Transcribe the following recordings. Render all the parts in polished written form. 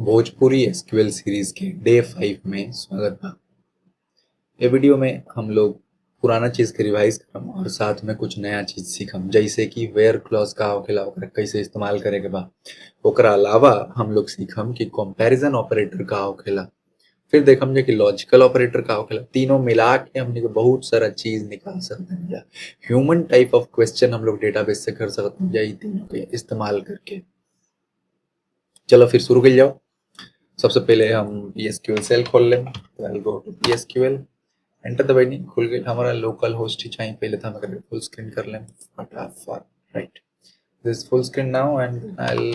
Bhojpuri SQL series के day 5 में स्वागत बा। ये वीडियो में हम लोग पुराना चीज के रिवाइज करम और साथ में कुछ नया चीज सीखम, जैसे कि वेयर क्लॉज का होखेला, ओकरा कैसे इस्तेमाल करे के बा। ओकरा अलावा हम लोग सीखम कि कंपैरिजन ऑपरेटर का होखेला, फिर देखम जे कि लॉजिकल ऑपरेटर का होखेला। तीनों मिला के हमने बहुत सारा चीज निकाल सकते हैं, या ह्यूमन टाइप ऑफ क्वेश्चन हम लोग डेटाबेस से कर सकते हैं, यही तीनों के इस्तेमाल करके। चलो फिर शुरू कर जाओ। सबसे पहले हम PSQL सेल खोल लें, तो आई गो टू PSQL, एंटर दबाई, खुल गई। हमारा लोकल होस्ट ही चाहिए, पहले तो हम अगर फुल स्क्रीन कर लें फटाफट। Right, this full screen now and I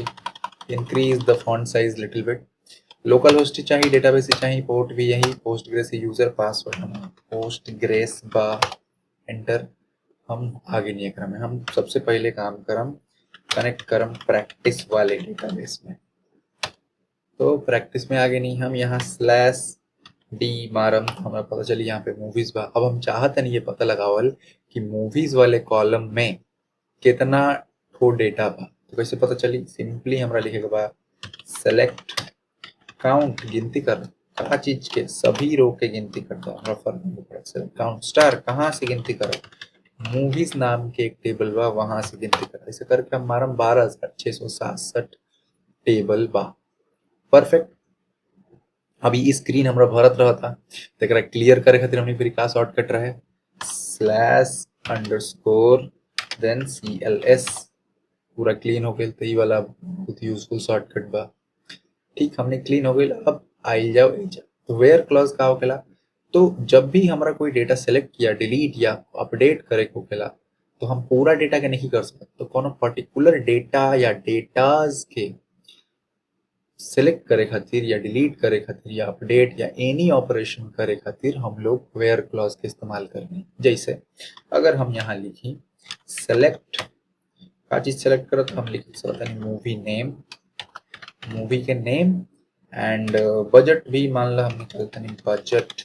increase the font size little bit. Local host ही चाहिए, डेटाबेस ही चाहिए, पोर्ट भी यही पोस्टग्रेस यूजर पासवर्ड हम पोस्टग्रेस बा एंटर। हम आगे नहीं करम, हम सबसे पहले काम करम कनेक्ट करम प्रैक्टिस वाले डेटाबेस में। तो प्रैक्टिस में आगे नहीं, हम यहाँ स्लैश डी मारम, हमें पता चली यहाँ पे मूवीज बा। अब हम चाहते नहीं ये पता लगावल कि मूवीज वाले कॉलम में कितना ठो डेटा बा। तो कैसे पता चली? सिंपली हमरा लिखे के बा सेलेक्ट काउंट, गिनती कर का चीज के, सभी रो के गिनती करता है, हमरा फर्क नहीं पड़ता। सेलेक्ट काउंट स्टार, कहाँ से गिनती करो? मूवीज नाम के एक टेबल बा, वहां से गिनती कर। ऐसे करके हम मारम 12,667 टेबल बा। परफेक्ट। अभी स्क्रीन हमरा भरत रहा था, तो एकरा क्लियर करे खातिर हमने फिर का शॉर्टकट रहे स्लैश अंडरस्कोर देन CLS, पूरा क्लीन हो गया। तो ये वाला बहुत यूजफुल शॉर्टकट बा। ठीक, हमने क्लीन हो गई। अब आई जाओ एजा, तो वेयर क्लॉज का होखेला। तो जब भी हमारा कोई डेटा सेलेक्ट किया, डिलीट या अपडेट करे को होखेला, तो हम पूरा डेटा के नहीं कर सकते। तो कोनो पर्टिकुलर डेटा या डेटाज के सेलेक्ट करे खातिर या डिलीट करे खातिर या अपडेट या एनी ऑपरेशन करे खातिर हम लोग वेयर क्लॉज के इस्तेमाल करेंगे। जैसे अगर हम यहाँ लिखी सेलेक्ट का चीज सेलेक्ट करो, तो हम लिख सकते हैं मूवी नेम, मूवी के नेम एंड बजट भी मान लो हम निकालते हैं बजट,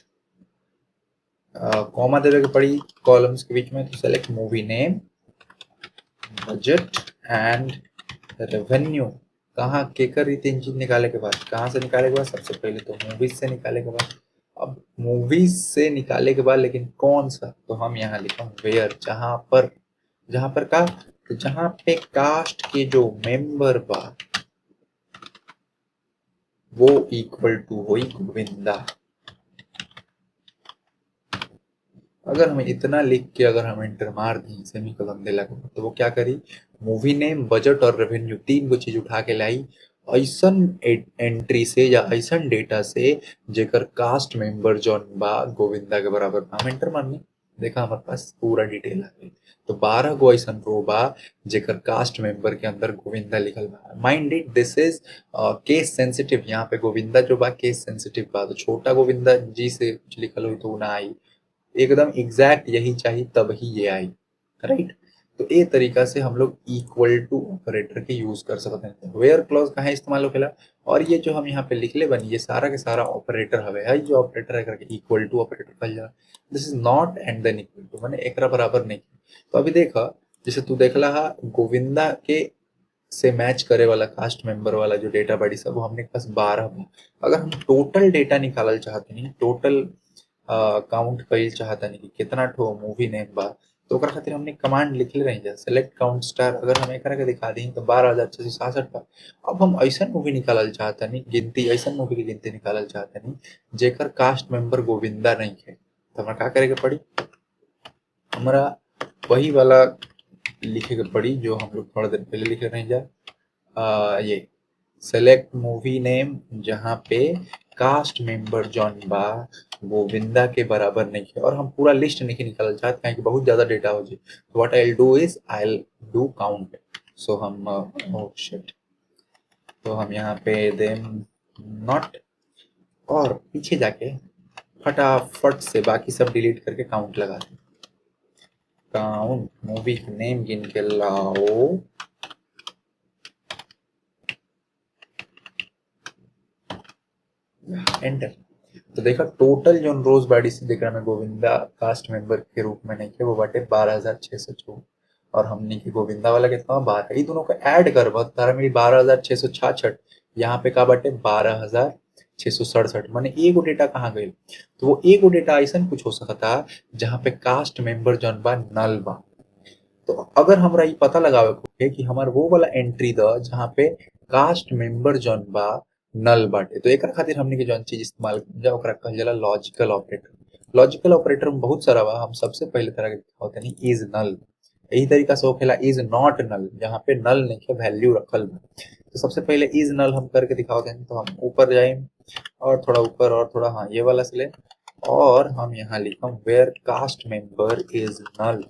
कॉमा देवे के पड़ी कॉलम्स के बीच में। तो select movie name, budget and revenue. कहाँ केकर ये तीन चीज निकाले के बाद, कहाँ से निकाले के बाद? सबसे पहले तो मूवीज से निकाले के बाद। अब मूवीज से निकाले के बाद लेकिन कौन सा? तो हम यहाँ लिखा वेयर, जहां पर का, तो जहां पे कास्ट के जो मेंबर बा वो इक्वल टू होई गोविंदा। अगर हम इतना लिख के अगर हम एंटर मार दी सेमीकोलन देला के बाद, तो वो क्या करी? मूवी नेम, बजट और रेवेन्यू, तीन गो चीज उठा के लाई ऐसन एंट्री से या ऐसन डेटा से जेकर कास्ट मेंबर जौन बा गोविंदा के बराबर बा। हम एंटर मारनी, देखा हमारे पास पूरा डिटेल आ गई। तो 12 गो ऐसन रो बा जेकर कास्ट मेंबर के अंदर गोविंदा लिखल बा। Mind it, this is case sensitive. यहाँ पे गोविंदा जो बा केस सेंसिटिव बा, तो छोटा गोविंदा जी से कुछ लिखल हुई तो वो ना आई, एकदम एग्जैक्ट यही चाहिए तब ही ये आई। राइट, तो ये तरीका से हम लोग इक्वल टू ऑपरेटर के यूज कर सकते हैं। वेयर क्लॉज कहाँ इस्तेमाल होखेला, और ये जो हम यहाँ पे लिखले बनी ये सारा के सारा ऑपरेटर हवे है, जो ऑपरेटर है करके इक्वल टू ऑपरेटर कहल जाला। This is not and then equal to, माने एकरा बराबर नहीं। तो अभी देखा, जैसे तू देखला हा गोविंदा के से मैच करे वाला कास्ट मेंबर वाला जो डेटा बॉडी सब वो हमने पास 12 बा। अगर हम टोटल डेटा निकालल चाहते नहीं, टोटल काउंट कईल चाहता नहीं कि कितना ठो मूवी नेम बा, तो ओकरा खातिर हमने कमांड लिखले रही जा सेलेक्ट काउंट स्टार। अगर हम एकरा के दिखा दी तो 12,667 बा। अब हम ऐसा मूवी निकालल चाहता नहीं, गिनती ऐसा मूवी की गिनती निकालल चाहता नहीं जेकर कास्ट मेंबर गोविंदा नहीं है, तो हमारा क्या करे के पड़ी? हमारा वही वाला लिखे के पड़ी जो हम लोग थोड़ा देर पहले लिखे रही जा, ये सेलेक्ट मूवी नेम जहाँ पे कास्ट मेंबर जॉन बा गोविंदा के बराबर नहीं है, और हम पूरा लिस्ट नहीं निकालना चाहते हैं कि बहुत ज्यादा डेटा हो जाए। तो what I do is I do count. So हम ओह शिट, तो हम यहाँ पे देम नॉट, और पीछे जाके फटाफट से बाकी सब डिलीट करके काउंट लगा दें। काउंट मूवी नेम गिन के लाओ, एंटर। तो देखा टोटल जो रोज बाड़ी से देख रहा मैं गोविंदा कास्ट मेंबर के रूप में नहीं है, वो बाटे 12,604, और हमने की गोविंदा वाला कितना 12, ये दोनों को ऐड कर तारा मेरी 12,666 यहाँ पे का बाटे 12,667, माने एगो डेटा कहाँ गई? तो वो एगो डेटा ऐसा कुछ हो सकता जहाँ पे कास्ट मेंबर जौन बा नल बा। तो अगर हमरा ई पता लगावे के होखे कि हमार वो वाला एंट्री द जहाँ पे कास्ट मेंबर जौन बा नल बाटे, तो एकरा खातिर हमनी के जौन चीज इस्तेमाल कइल जा ओकरा कहल जाला लॉजिकल ऑपरेटर। लॉजिकल ऑपरेटर में बहुत सारा बा, हम सबसे पहले तरह के दिखावत तनी इज नल। यही तरीका से होखेला इज नॉट नल, जहाँ पे नल नइखे वैल्यू रखल बा। तो सबसे पहले इज नल हम करके दिखावत हनी, तो हम ऊपर जाइम और थोड़ा ऊपर और थोड़ा, हाँ ये वाला से ले, और हम यहाँ लिखम where cast member is null.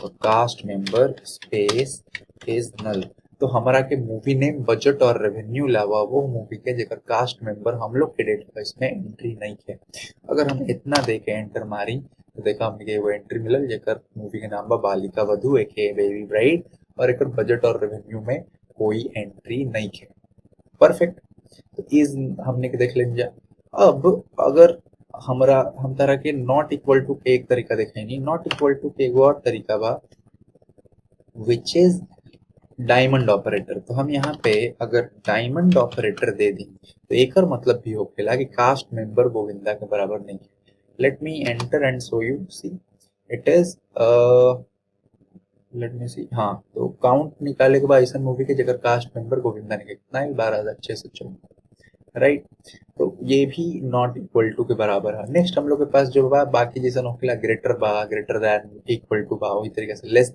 तो cast member space is null. तो हमारा के मूवी नेम बजट और रेवेन्यू लावा वो मूवी के जेकर कास्ट मेंबर हम लोग के डेटाबेस में एंट्री नहीं है। अगर हम इतना दे के एंटर मारी तो देखा हमके वो एंट्री मिलल जेकर मूवी के नाम बा बालिका वधू एके बेबी ब्राइड, और एकर बजट और रेवेन्यू में कोई एंट्री नहीं है। परफेक्ट। तो इज हमने के देख लेंगे। अब अगर हमरा हम तरह के नॉट इक्वल टू के एक तरीका देखेंगे, नॉट इक्वल टू के एगो और तरीका बा विच इज डायमंड ऑपरेटर। तो हम यहाँ पे अगर डायमंड ऑपरेटर दे दी तो एकर मतलब भी होखेला कि कास्ट मेंबर गोविंदा के बराबर नहीं है। Let me enter and show you see it is let me see. हाँ, तो काउंट निकाले के बाद ऐसा मूवी के जगह कास्ट मेंबर गोविंदा ने कितना है 12,654, राइट। तो ये भी नॉट इक्वल टू के बराबर है। नेक्स्ट हम लोग के पास जो बा बाकी जैसा होखेला ग्रेटर बा, ग्रेटर देन, इक्वल टू बा, वही तरीके से लेस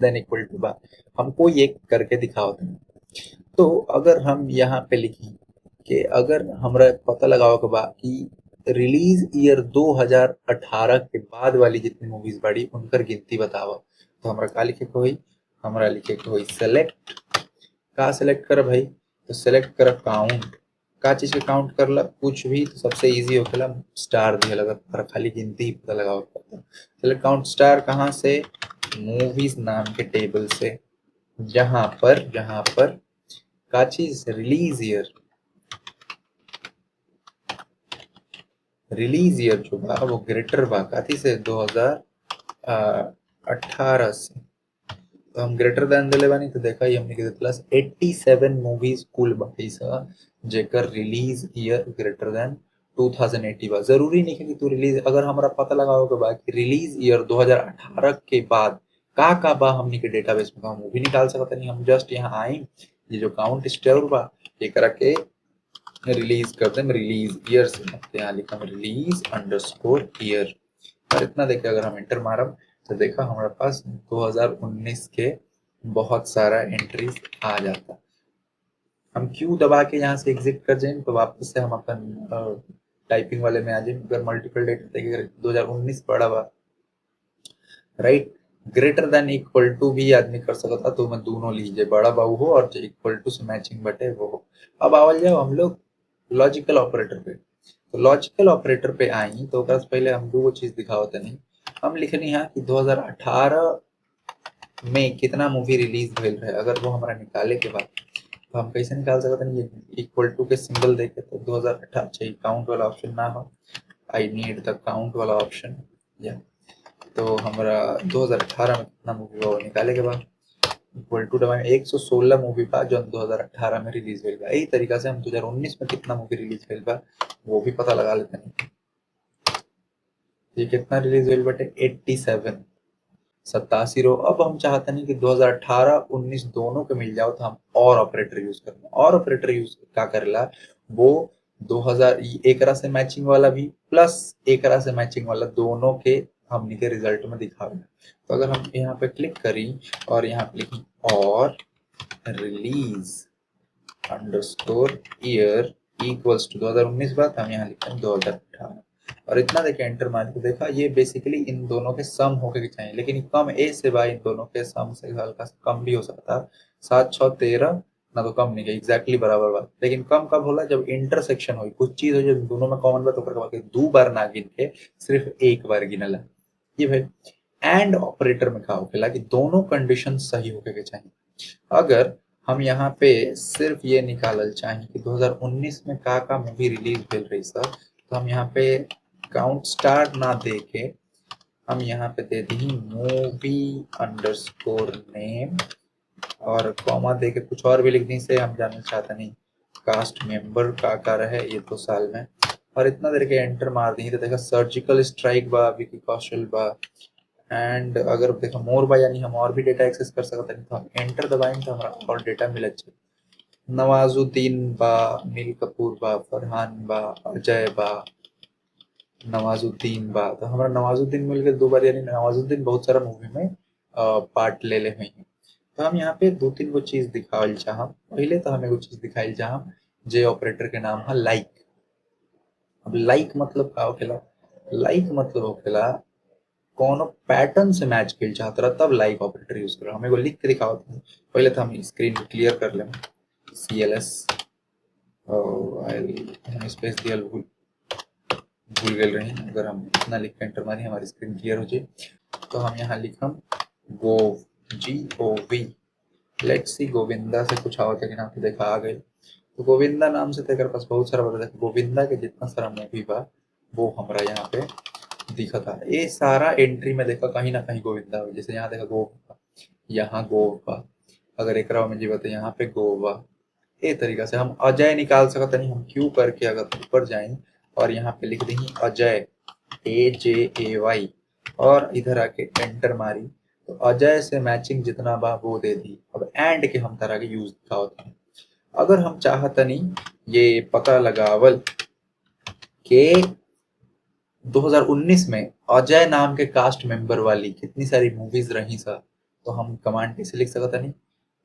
देन इक्वल टू बा, हमको ये करके दिखावत है। तो अगर हम यहाँ पे लिखी कि अगर हमरा पता लगाओ के बा कि रिलीज ईयर 2018 के बाद वाली जितनी मूवीज बाड़ी उनकर गिनती बतावा, तो हमरा का लिखे के होई? हमरा लिखे के होई सेलेक्ट। का सेलेक्ट कर भाई? तो सेलेक्ट कर काउंट। का चीज के काउंट करला? कुछ भी। तो सबसे इजी होखेला स्टार दिहल, अगर तोहरा खाली गिनती ही पता लगावे के बा। सेलेक्ट काउंट स्टार कहाँ से? मूवीज नाम के टेबल से, जहां पर का चीज रिलीज ईयर जो बा वो ग्रेटर बा काथी से 2018 से। तो हम ग्रेटर देन दिले बानी, तो देखा ही हमने के प्लस 87 मूवीज कुल बाकी सा जेकर रिलीज ईयर ग्रेटर देन 2080 बा। जरूरी नहीं है कि तू रिलीज, अगर हमरा पता लगाओ के बा कि रिलीज ईयर 2018 के बाद का बा हमनी के डेटाबेस में, हम मूवी निकाल सकत नहीं। हम जस्ट यहाँ आई, ये जो काउंट स्टोर बा एकरा के रिलीज करते हैं रिलीज ईयर से, यहाँ लिखा रिलीज अंडरस्कोर ईयर, और इतना देखे अगर हम एंटर मारब तो देखा हमारे पास 2019 के बहुत सारा एंट्रीज आ जाता। हम क्यू दबा के यहाँ से एग्जिट कर जाए तो वापस से हम अपन टाइपिंग वाले में आ जाए। अगर मल्टीपल डेटा देखे 2019 पड़ा बा, right. Greater than equal to भी आदमी कर सकता, तो मैं दोनों लीजिए, बड़ा बाबू हो और जो इक्वल टू से मैचिंग बटे वो हो। अब आवल जाओ हम लोग लॉजिकल ऑपरेटर पे। तो लॉजिकल ऑपरेटर पे आई तो पहले हम दो चीज दिखावते नहीं। हम लिखनी है कि 2018 में कितना मूवी रिलीज भेल रहे, अगर वो हमारा निकाले के बाद तो हम कैसे निकाल सकते हैं? ये इक्वल टू के सिंबल देके, तो 2018 चाहिए, काउंट वाला ऑप्शन ना हो, आई नीड द काउंट वाला ऑप्शन। या तो हमारा 2018 में कितना मूवी हुआ निकाले के बाद इक्वल टू दबाएं 116 मूवी बा जो 2018 में रिलीज भेल बा। यही तरीका से हम 2019 में कितना मूवी रिलीज भेल बा वो भी पता लगा लेते हैं। ये कितना रिलीज भेल बटे 87, 87 रो। अब हम चाहते नहीं कि 2018-19 दोनों के मिल जाओ, तो हम और ऑपरेटर यूज करते हैं। और ऑपरेटर यूज क्या करेला? वो 2000 एकरा से मैचिंग वाला भी प्लस एकरा से मैचिंग वाला दोनों के हमनी के रिजल्ट में दिखावेला। तो अगर हम यहाँ पे क्लिक करी और यहाँ पे लिखी और release underscore year equals to 2019 बात, हम यहाँ लिखते हैं 2018 और इतना देखे एंटर मार के देखा ये बेसिकली इन दोनों के सम होके चाहिए, लेकिन कम ए से बा, इन दोनों के सम से हल्का कम भी हो सकता है। 7 6 13 ना तो कम नहीं है, एग्जैक्टली बराबर बात। लेकिन कम कब होला? जब इंटरसेक्शन हो, कुछ चीज हो जब दोनों में कॉमन बात तो दो बार ना गिन के सिर्फ एक बार गिनला। ये भाई एंड ऑपरेटर में कहा होखेला कि दोनों कंडीशन सही होके के चाहिए। अगर हम यहाँ पे सिर्फ ये निकालल चाहें कि 2019 में का मूवी रिलीज भेल रही सर, तो हम यहाँ पे काउंट स्टार ना दे के हम यहाँ पे दे दी मूवी अंडरस्कोर नेम और कॉमा दे के कुछ और भी लिखने से हम जानना चाहते नहीं कास्ट मेंबर का रहे ये तो साल में, और इतना देर के एंटर मार दी तो देखा सर्जिकल स्ट्राइक बा, विकी कौशल बा, एंड अगर देखा मोर बा यानी हम और भी डेटा एक्सेस कर सकते हैं, तो हम एंटर दबाएं तो हमारा और डेटा मिलत जाए। नवाजुद्दीन बा, अनिल कपूर बा, फरहान बा, अजय बा, नवाजुद्दीन बा, तो हमारा नवाजुद्दीन मिल के 2 बार, यानी नवाजुद्दीन बहुत सारा मूवी में पार्ट ले हुए हैं। तो हम यहाँ पे 2-3 गो चीज दिखावल चाहम। पहले तो हम एगो चीज दिखाइल चाहम जे ऑपरेटर के नाम है लाइक। अब लाइक मतलब का होखेला? लाइक मतलब होखेला कोनो पैटर्न से मैच कइल चाहत रहा तब लाइक ऑपरेटर यूज करो। हम एगो लिख के दिखावत हूँ। पहले तो हम स्क्रीन को क्लियर कर लें। CLS हम स्पेस दिया भूल गए रहे। अगर हम इतना लिख के एंटर मारी हमारी स्क्रीन क्लियर हो जाए। तो हम यहाँ लिखम gov, GOV। Let's see Govinda से कुछ आवत है कि ना, तो देखा आ गए। तो गोविंदा नाम से तेरे पास बहुत सारा बता, गोविंदा के जितना सारा मूवी बा वो हमारा यहाँ पे दिखा था। ये सारा एंट्री में देखा कहीं ना कहीं गोविंदा हो। जैसे यहाँ देखा गोव बा, यहाँ गोव बा, अगर एक में जी बता यहाँ पे गोवा। ए तरीका से हम अजय निकाल सकते नहीं। हम क्यू करके अगर ऊपर जाए और यहाँ पे लिख देंगे अजय, AJAY, और इधर आके एंटर मारी तो अजय से मैचिंग जितना बा वो दे दी। अब एंड के हम तरह के यूज दिखावत हैं। अगर हम चाहत नहीं ये पता लगावल के 2019 में अजय नाम के कास्ट मेंबर वाली कितनी सारी मूवीज रही सा, तो हम कमांड कैसे लिख सकते नहीं।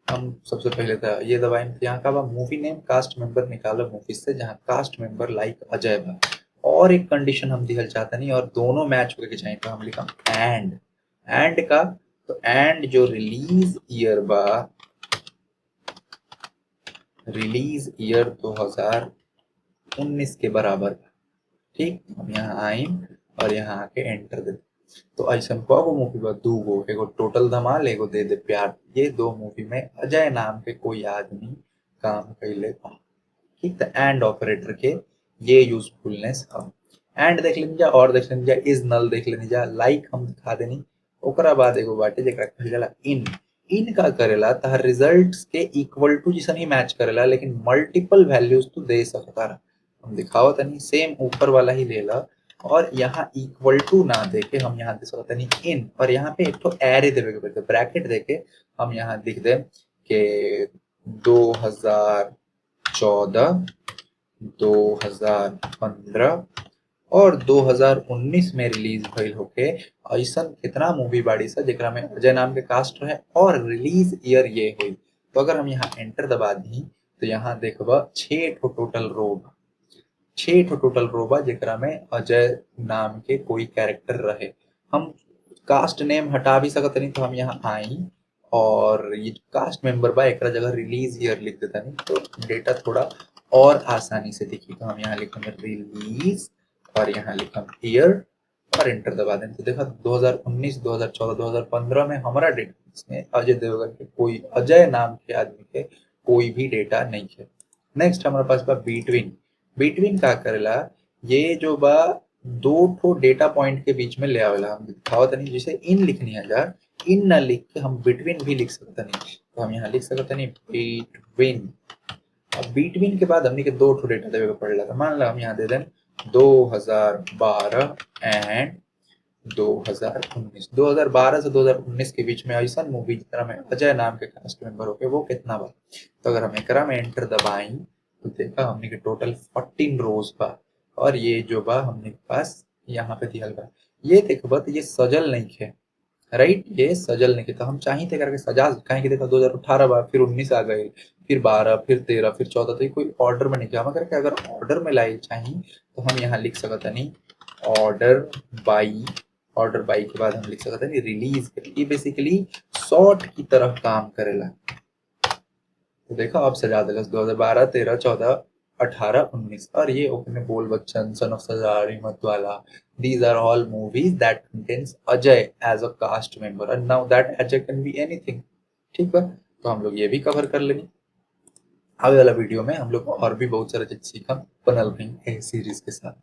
हम सबसे पहले तो ये दबाएं, यहाँ का मूवी नेम कास्ट मेंबर निकालो मूवीज से जहाँ कास्ट मेंबर लाइक अजय बा, और एक कंडीशन हम दिखल चाहते नहीं और दोनों मैच होके चाहिए, तो हम लिखा एंड का। तो एंड जो रिलीज ईयर बा, रिलीज ईयर 2019 के बराबर बा। ठीक, हम यहाँ आए और यहाँ आके एंटर दे। तो ऐसा कगो मूवी बा? 2 गो, एगो टोटल धमाल, एगो दे दे प्यार। ये 2 मूवी में अजय नाम के कोई आदमी काम कैले बा। ठीक, तो एंड ऑपरेटर के ये यूजफुलनेस है। एंड देख लेनी जा, और देख लेनी जा, इज नल देख लेनी जा, लाइक हम दिखा देनी। ओकरा बाद एगो बाटे जेकरा कहल जाला इन का करेला तहर रिजल्ट्स के इक्वल टू जैसा ही मैच करेला, लेकिन मल्टीपल वैल्यूज तो दे सकता रहा। हम दिखाओ तनी सेम ऊपर वाला ही लेला, और यहाँ इक्वल टू ना देके हम यहाँ दे सकते नहीं इन, और यहाँ पे एक तो एरे देवे के पड़ते, ब्रैकेट देके हम यहाँ लिख दे के 2014, 2015 और 2019 में रिलीज भइल होके ऐसा कितना मूवी बाड़ी सा जेकरा में अजय नाम के कास्ट रहे और रिलीज ईयर ये हुई। तो अगर हम यहाँ एंटर दबा दी तो यहाँ देखबा 6 टोटल रो बा, 6 टोटल रो बा जेकरा में अजय नाम के कोई कैरेक्टर रहे। हम कास्ट नेम हटा भी सकते नहीं, तो हम यहाँ आई और ये कास्ट मेंबर बा एक जगह रिलीज ईयर लिख देता नहीं, तो डेटा थोड़ा और आसानी से दिखी। तो हम यहाँ लिखेंगे रिलीज और यहाँ लिखा ईयर और एंटर दबा दें। तो देखा 2019, 2014, 2015 में हमारा डेटा इसमें अजय देवगन के कोई अजय नाम के आदमी के कोई भी डेटा नहीं है। नेक्स्ट हमारे पास बा बिटवीन का करेला, ये जो बा 2 ठो डेटा पॉइंट के बीच में ले आवेला। हम दिखावत नहीं, जैसे इन लिखनी है जा, इन ना लिख के हम बिटवीन भी लिख सकते नहीं, तो हम यहाँ लिख सकते नहीं बिटवीन। अब बिटवीन के बाद हमने के 2 ठो डेटा देवे पड़ेगा। तो मान लो हम यहाँ दे दें 2012 एंड 2019। 2012 से 2019 के बीच में ऐसा मूवी जितना में अजय नाम के कास्ट मेंबर होके वो कितना बा। तो अगर हम एकरा में एंटर दबाई तो देखा हमने के टोटल 14 रोज बा, और ये जो बा हमने के पास यहाँ पे दिया बा। ये देखबा तो ये सजल नहीं है, राइट, ये सजल नहीं। तो हम चाहिए थे करके सजा कहीं कि देखा 2018 बा, फिर 19 आ गए, फिर 12, फिर 13, फिर 14, तो ये कोई ऑर्डर में नहीं किया करके। अगर ऑर्डर में लाई चाहिए तो हम यहाँ लिख सकते नहीं ऑर्डर बाई, ऑर्डर बाई के बाद हम लिख सकते नहीं रिलीज। ये बेसिकली सॉर्ट की तरह काम करेला। तो देखो अब सजा दिला 2012, 13, 14, 18, 19, और ये ओपन बोल बच्चन, सन ऑफ सजारी मतवाला, these are all movies that contains Ajay as a cast member, and now that Ajay can be anything। ठीक है, तो हम लोग ये भी कवर कर लेंगे। आगे वाला वीडियो में हम लोग और भी बहुत सारे चीज सीखा बनल रही है सीरीज के साथ।